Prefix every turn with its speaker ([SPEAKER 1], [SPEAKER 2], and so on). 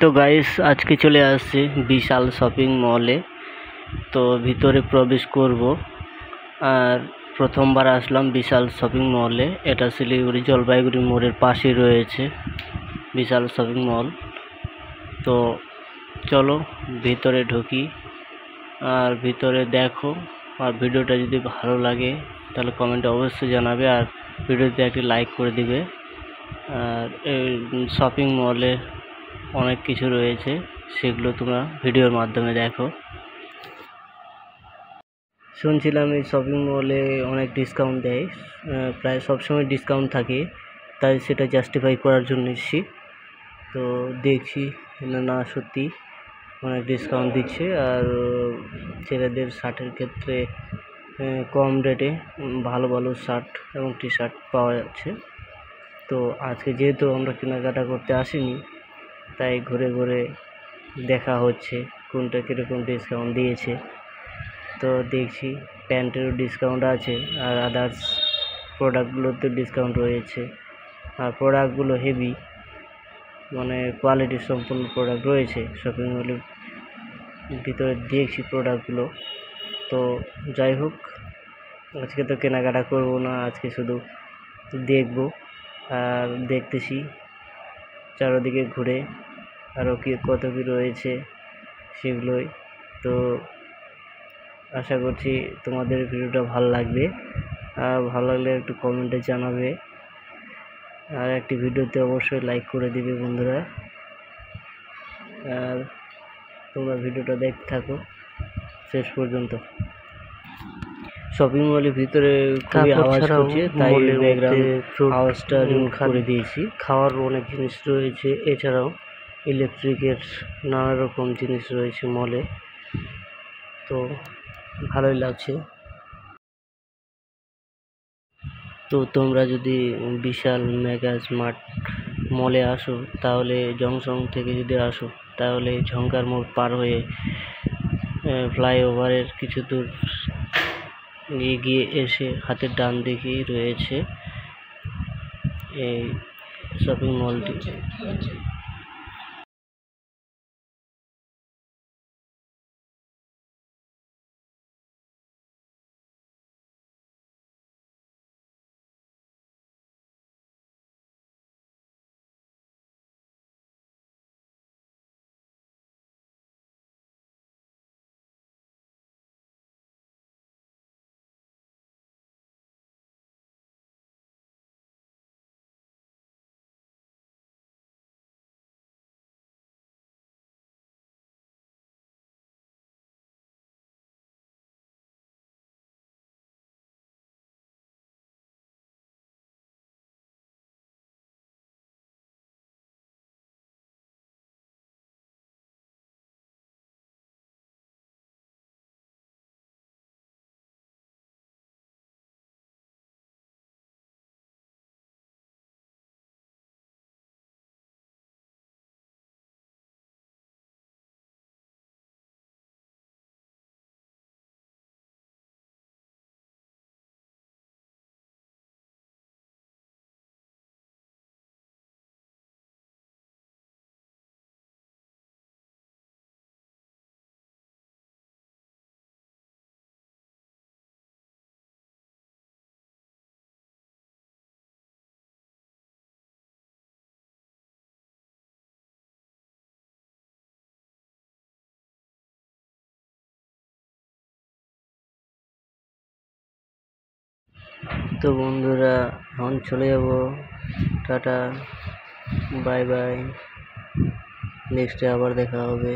[SPEAKER 1] তো গাইস আজকে চলে আসছি বিশাল শপিং মলে। তো ভিতরে প্রবেশ করব। আর প্রথমবার আসলাম বিশাল শপিং মলে। এটা শিলিগুড়ি জলপাইগুড়ি মোড়ের পাশে রয়েছে বিশাল শপিং মল। তো চলো ভিতরে ঢুকি আর ভিতরে দেখো। আর ভিডিওটা যদি ভালো লাগে তাহলে কমেন্টে অবশ্যই জানাবে আর ভিডিওতে একটি লাইক করে দিবে। আর এই শপিং মলে অনেক কিছু রয়েছে, সেগুলো তোমরা ভিডিওর মাধ্যমে দেখো। শুনছিলাম এই শপিং মলে অনেক ডিসকাউন্ট দেয়, প্রায় সবসময় ডিসকাউন্ট থাকে, তাই সেটা জাস্টিফাই করার জন্য এসেছি। তো দেখছি না সত্যি অনেক ডিসকাউন্ট দিচ্ছে। আর ছেলেদের শার্টের ক্ষেত্রে কম রেটে ভালো ভালো শার্ট এবং টি শার্ট পাওয়া যাচ্ছে। তো আজকে যেহেতু আমরা কেনাকাটা করতে আসিনি, তাই ঘুরে ঘুরে দেখা হচ্ছে কোনটা কীরকম ডিসকাউন্ট দিয়েছে। তো দেখছি প্যান্টেরও ডিসকাউন্ট আছে আর আদার্স প্রোডাক্টগুলোতে ডিসকাউন্ট রয়েছে। আর প্রোডাক্টগুলো হেভি, মানে কোয়ালিটি সম্পন্ন প্রোডাক্ট রয়েছে শপিং মলের ভিতরে। দেখছি প্রোডাক্টগুলো। তো যাই হোক, আজকে তো কেনাকাটা করবো না, আজকে শুধু দেখব আর দেখতেছি চারদিকে ঘুরে আরও কত কী রয়েছে সেগুলোই। তো আশা করছি তোমাদের ভিডিওটা ভালো লাগবে, আর ভালো লাগলে একটু কমেন্টে জানাবে আর একটি ভিডিওতে অবশ্যই লাইক করে দিবে বন্ধুরা। আর তোমরা ভিডিওটা দেখতে থাকো শেষ পর্যন্ত। শপিং মলের ভিতরে খুবই আওয়াজ করছে, তাই ব্যাকগ্রাউন্ড আওয়াজটা রিমুভ করে দিয়েছি। খাওয়ার অনেক জিনিস রয়েছে, এছাড়াও ইলেকট্রিকের নানা রকম জিনিস রয়েছে মলে। তো ভালোই লাগছে। তো তোমরা যদি বিশাল মেগা স্মার্ট মলে আসো, তাহলে জংশন থেকে যদি আসো, তাহলে ঝঙ্কার মোড় পার হয়ে ফ্লাইওভারের কিছু দূর এগিয়ে এসে হাতের ডান দিকেই রয়েছে এই শপিং মলটি। তো বন্ধুরা এখন চলে যাব, টাটা বাই বাই, নেক্সটে আবার দেখা হবে।